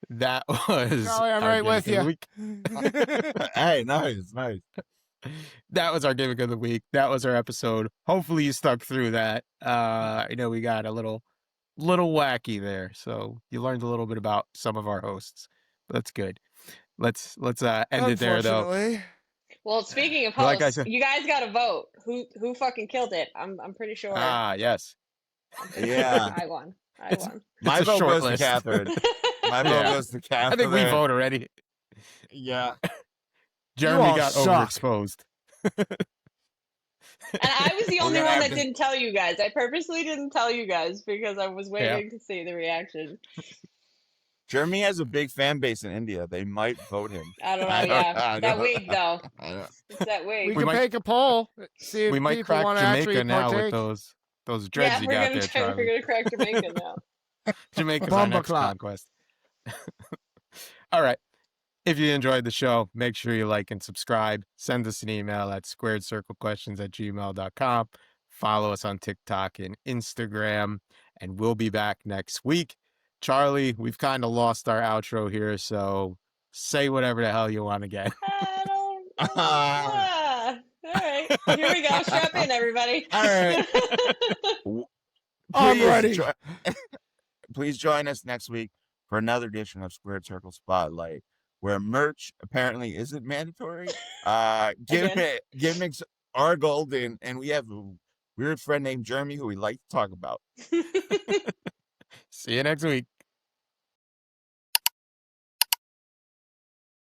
That was Charlie, I'm our right with gimmick of the week. Hey, nice. That was our gimmick of the week. That was our episode. Hopefully you stuck through that. I know we got a little wacky there, so you learned a little bit about some of our hosts. That's good. Let's end it there though. Unfortunately. Well, speaking of Well, like I hosts, said- you guys got to vote. Who fucking killed it? I'm pretty sure. Yes. Yeah. I won. It's- My a vote short goes list. to Catherine. My vote Yeah. goes to Catherine. I think we vote already. Yeah. Jeremy all got suck. overexposed. And I was the We're only gonna one have that to- didn't tell you guys. I purposely didn't tell you guys because I was waiting to see the reaction. Jeremy has a big fan base in India. They might vote him. I don't know. I don't- Yeah, I that don't- wig though. I don't- It's that We wig. can might- make a poll. See if We might people crack want to actually Jamaica now with partake. those dreads Yeah, you we're got gonna there, try. We're Charlie. gonna crack Jamaica now. Jamaica's our Bumba next clock. conquest. All right. If you enjoyed the show, make sure you like and subscribe. Send us an email at squaredcirclequestions@gmail.com. Follow us on TikTok and Instagram, and we'll be back next week. Charlie, we've kind of lost our outro here, so say whatever the hell you want again. I don't. All right, here we go. Strap in, everybody. All right. I'm Please ready. Please join us next week for another edition of Squared Circle Spotlight, where merch apparently isn't mandatory. Gimmicks are golden, and we have a weird friend named Jeremy who we like to talk about. See you next week.